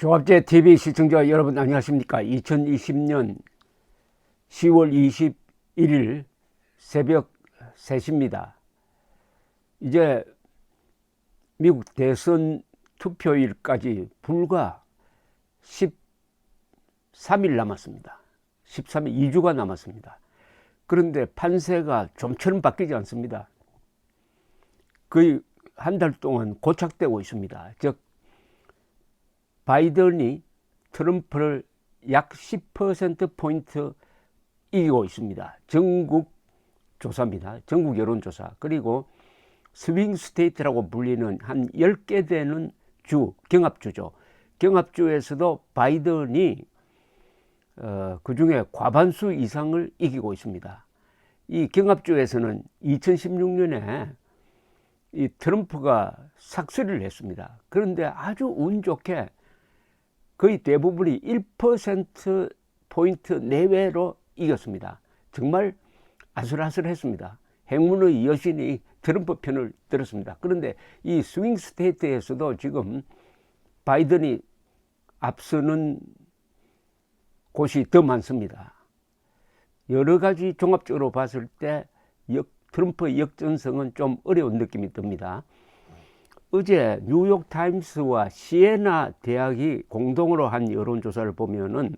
조합제 TV 시청자 여러분 안녕하십니까? 2020년 10월 21일 새벽 3시입니다. 이제 미국 대선 투표일까지 불과 13일 남았습니다. 13일, 2주가 남았습니다. 그런데 판세가 좀처럼 바뀌지 않습니다. 거의 한 달 동안 고착되고 있습니다. 즉 바이든이 트럼프를 약 10%포인트 이기고 있습니다. 전국 조사입니다. 전국 여론조사. 그리고 스윙 스테이트라고 불리는 한 10개 되는 주, 경합주죠. 경합주에서도 바이든이 그 중에 과반수 이상을 이기고 있습니다. 이 경합주에서는 2016년에 이 트럼프가 삭스리를 했습니다. 그런데 아주 운 좋게 거의 대부분이 1%포인트 내외로 이겼습니다. 정말 아슬아슬했습니다. 행운의 여신이 트럼프 편을 들었습니다. 그런데 이 스윙 스테이트에서도 지금 바이든이 앞서는 곳이 더 많습니다. 여러 가지 종합적으로 봤을 때 트럼프의 역전성은 좀 어려운 느낌이 듭니다. 어제 뉴욕타임스와 시에나 대학이 공동으로 한 여론조사를 보면은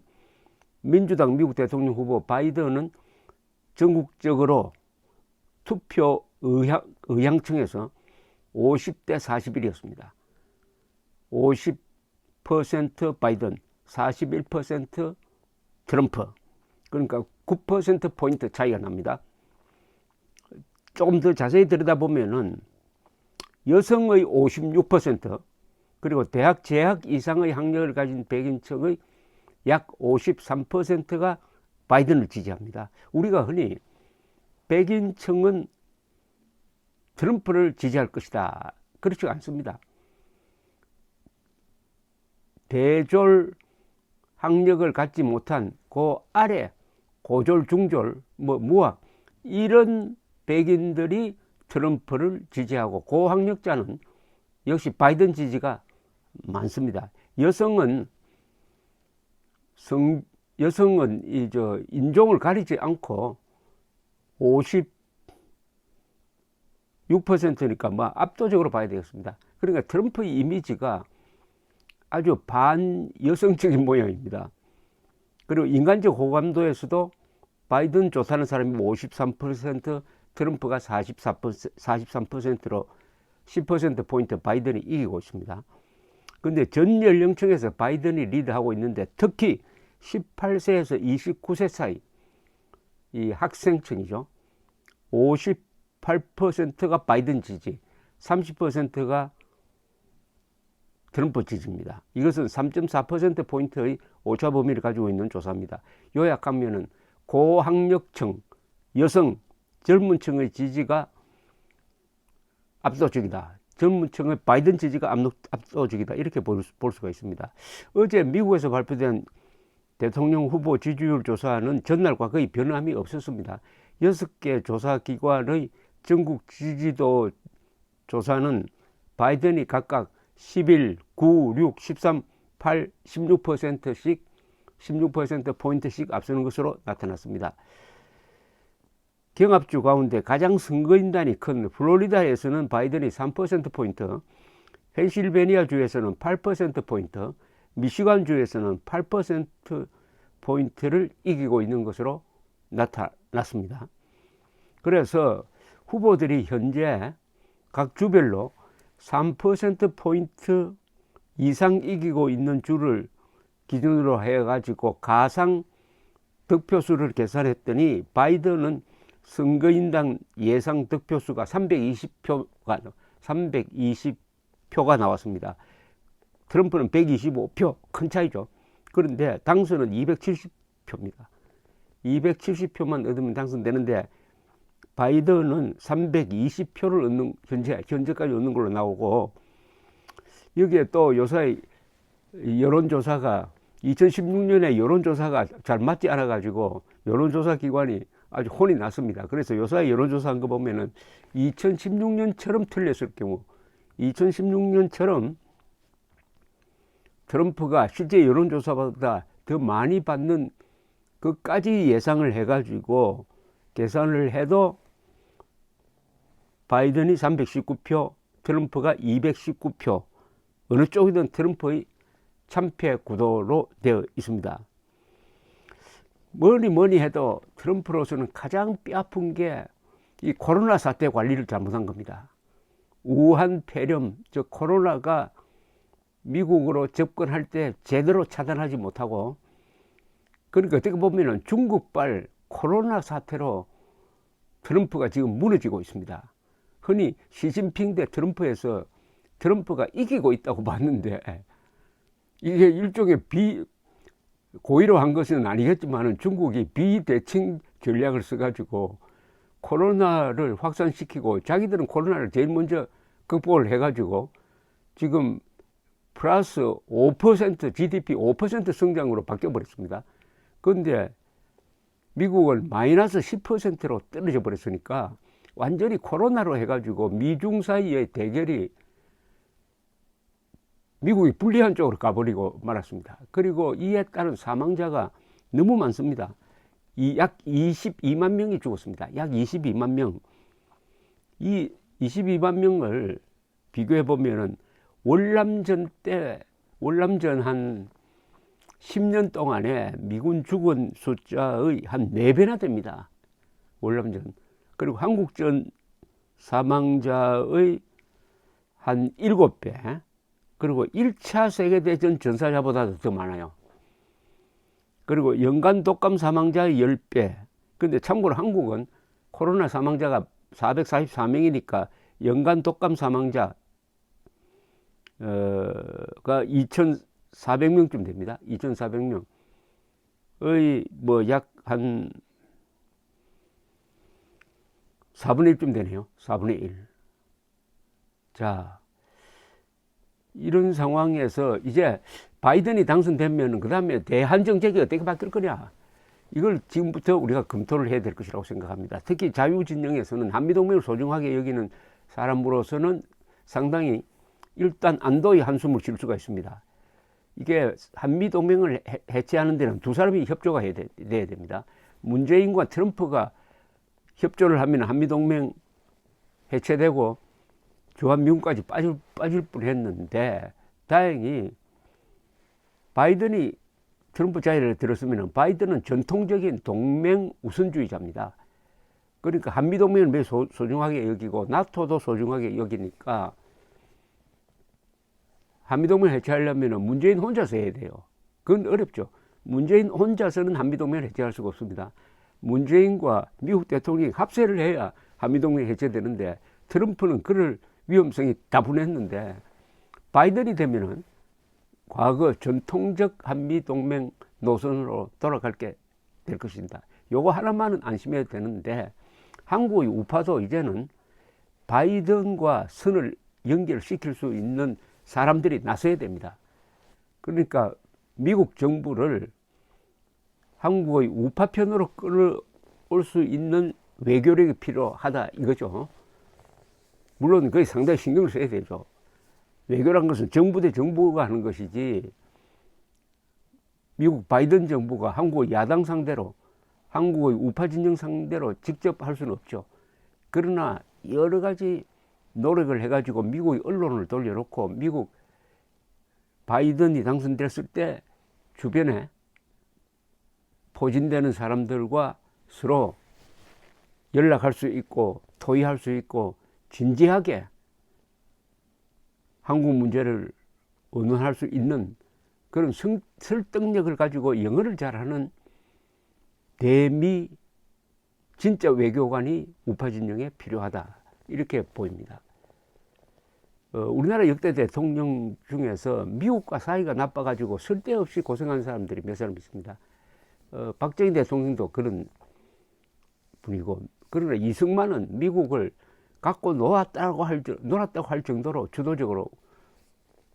민주당 미국 대통령 후보 바이든은 전국적으로 투표 의향층에서 50대 41이었습니다. 50% 바이든, 41% 트럼프. 그러니까 9%포인트 차이가 납니다. 조금 더 자세히 들여다보면은 여성의 56%, 그리고 대학 재학 이상의 학력을 가진 백인층의 약 53%가 바이든을 지지합니다. 우리가 흔히 백인층은 트럼프를 지지할 것이다. 그렇지 않습니다. 대졸 학력을 갖지 못한 그 아래 고졸, 중졸, 무학 이런 백인들이 트럼프를 지지하고 고학력자는 역시 바이든 지지가 많습니다. 여성은 인종을 가리지 않고 56%니까 압도적으로 봐야 되겠습니다. 그러니까 트럼프의 이미지가 아주 반여성적인 모양입니다. 그리고 인간적 호감도에서도 바이든 좋다는 사람이 53%, 트럼프가 43%로 10%포인트 바이든이 이기고 있습니다. 그런데 전 연령층에서 바이든이 리드하고 있는데 특히 18세에서 29세 사이 이 학생층이죠. 58%가 바이든 지지, 30%가 트럼프 지지입니다. 이것은 3.4%포인트의 오차 범위를 가지고 있는 조사입니다. 요약하면은 고학력층, 여성, 젊은 층의 지지가 압도적이다. 젊은 층의 바이든 지지가 압도적이다. 이렇게 볼 수가 있습니다. 어제 미국에서 발표된 대통령 후보 지지율 조사는 전날과 거의 변함이 없었습니다. 6개 조사기관의 전국 지지도 조사는 바이든이 각각 11, 9, 6, 13, 8, 16%씩 16%포인트씩 앞서는 것으로 나타났습니다. 경합주 가운데 가장 선거인단이 큰 플로리다에서는 바이든이 3%포인트, 펜실베니아 주에서는 8%포인트, 미시간 주에서는 8%포인트를 이기고 있는 것으로 나타났습니다. 그래서 후보들이 현재 각 주별로 3%포인트 이상 이기고 있는 주를 기준으로 해가지고 가상 득표수를 계산했더니 바이든은 선거인당 예상 득표수가 320표가 나왔습니다. 트럼프는 125표, 큰 차이죠. 그런데 당선은 270표입니다. 270표만 얻으면 당선되는데 바이든은 320표를 얻는 현재까지 얻는 걸로 나오고, 여기에 또 요새 여론조사가 2016년에 여론조사가 잘 맞지 않아 가지고 여론조사 기관이 아주 혼이 났습니다. 그래서 요새 여론조사한 거 보면은 2016년처럼 틀렸을 경우, 2016년처럼 트럼프가 실제 여론조사보다 더 많이 받는 그까지 예상을 해가지고 계산을 해도 바이든이 319표, 트럼프가 219표, 어느 쪽이든 트럼프의 참패 구도로 되어 있습니다. 뭐니 해도 트럼프로서는 가장 뼈아픈 게 이 코로나 사태 관리를 잘못한 겁니다. 우한 폐렴, 즉 코로나가 미국으로 접근할 때 제대로 차단하지 못하고, 그러니까 어떻게 보면은 중국발 코로나 사태로 트럼프가 지금 무너지고 있습니다. 흔히 시진핑 대 트럼프에서 트럼프가 이기고 있다고 봤는데, 이게 일종의 고의로 한 것은 아니겠지만 중국이 비대칭 전략을 써가지고 코로나를 확산시키고, 자기들은 코로나를 제일 먼저 극복을 해가지고 지금 플러스 5% GDP 5% 성장으로 바뀌어버렸습니다. 그런데 미국은 마이너스 10%로 떨어져 버렸으니까 완전히 코로나로 해가지고 미중 사이의 대결이 미국이 불리한 쪽으로 가버리고 말았습니다. 그리고 이에 따른 사망자가 너무 많습니다. 약 22만 명이 죽었습니다. 약 22만 명. 이 22만 명을 비교해 보면은 월남전 한 10년 동안에 미군 죽은 숫자의 한 4배나 됩니다. 월남전. 그리고 한국전 사망자의 한 7배. 그리고 1차 세계대전 전사자보다도 더 많아요. 그리고 연간 독감 사망자의 10배. 근데 참고로 한국은 코로나 사망자가 444명이니까 연간 독감 사망자가 2,400명쯤 됩니다. 2,400명의 뭐 약 한 4분의 1쯤 되네요. 4분의 1. 자, 이런 상황에서 이제 바이든이 당선되면 그 다음에 대한 정책이 어떻게 바뀔 거냐, 이걸 지금부터 우리가 검토를 해야 될 것이라고 생각합니다. 특히 자유진영에서는 한미동맹을 소중하게 여기는 사람으로서는 상당히 일단 안도의 한숨을 쉴 수가 있습니다. 이게 한미동맹을 해체하는 데는 두 사람이 협조가 돼야 됩니다. 문재인과 트럼프가 협조를 하면 한미동맹 해체되고 주한미군까지 빠질 뻔했는데, 다행히 바이든이 트럼프 자리를 들었으면 바이든은 전통적인 동맹 우선주의자입니다. 그러니까 한미동맹을 매우 소중하게 여기고 나토도 소중하게 여기니까 한미동맹을 해체하려면 문재인 혼자서 해야 돼요. 그건 어렵죠. 문재인 혼자서는 한미동맹을 해체할 수가 없습니다. 문재인과 미국 대통령이 합세를 해야 한미동맹이 해체되는데, 트럼프는 그럴 위험성이 다분했는데, 바이든이 되면은 과거 전통적 한미동맹 노선으로 돌아가게 될 것입니다. 요거 하나만은 안심해도 되는데, 한국의 우파도 이제는 바이든과 선을 연결시킬 수 있는 사람들이 나서야 됩니다. 그러니까 미국 정부를 한국의 우파편으로 끌어올 수 있는 외교력이 필요하다 이거죠. 물론 그게 상당히 신경을 써야 되죠. 외교란 것은 정부 대 정부가 하는 것이지, 미국 바이든 정부가 한국의 야당 상대로, 한국의 우파 진영 상대로 직접 할 수는 없죠. 그러나 여러 가지 노력을 해가지고 미국의 언론을 돌려놓고, 미국 바이든이 당선됐을 때 주변에 포진되는 사람들과 서로 연락할 수 있고 토의할 수 있고 진지하게 한국 문제를 의논할 수 있는 그런 설득력을 가지고 영어를 잘하는 대미 진짜 외교관이 우파 진영에 필요하다, 이렇게 보입니다. 우리나라 역대 대통령 중에서 미국과 사이가 나빠가지고 쓸데없이 고생한 사람들이 몇 사람 있습니다. 박정희 대통령도 그런 분이고, 그러나 이승만은 미국을 갖고 놀았다고 할 정도로 주도적으로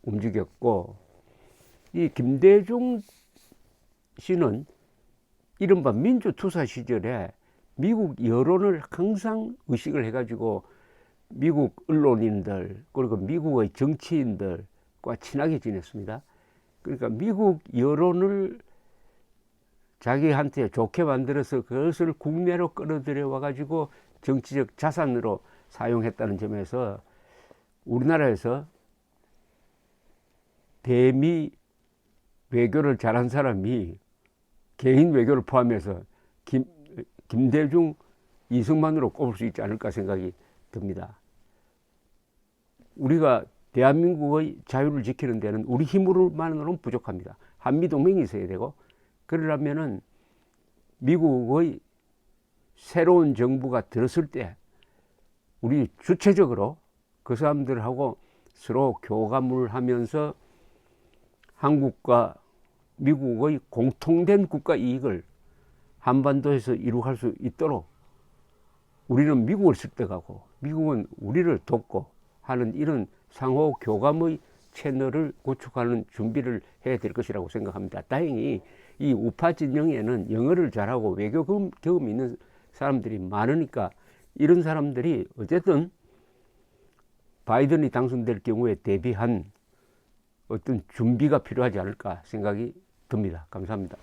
움직였고, 이 김대중 씨는 이른바 민주투사 시절에 미국 여론을 항상 의식을 해가지고 미국 언론인들 그리고 미국의 정치인들과 친하게 지냈습니다. 그러니까 미국 여론을 자기한테 좋게 만들어서 그것을 국내로 끌어들여 와가지고 정치적 자산으로 사용했다는 점에서 우리나라에서 대미 외교를 잘한 사람이 개인 외교를 포함해서 김대중, 이승만으로 꼽을 수 있지 않을까 생각이 듭니다. 우리가 대한민국의 자유를 지키는 데는 우리 힘으로만으로는 부족합니다. 한미동맹이 있어야 되고, 그러려면은 미국의 새로운 정부가 들었을 때 우리 주체적으로 그 사람들하고 서로 교감을 하면서 한국과 미국의 공통된 국가 이익을 한반도에서 이룩할 수 있도록 우리는 미국을 설득하고 미국은 우리를 돕고 하는 이런 상호 교감의 채널을 구축하는 준비를 해야 될 것이라고 생각합니다. 다행히 이 우파 진영에는 영어를 잘하고 외교 경험이 있는 사람들이 많으니까 이런 사람들이 어쨌든 바이든이 당선될 경우에 대비한 어떤 준비가 필요하지 않을까 생각이 듭니다. 감사합니다.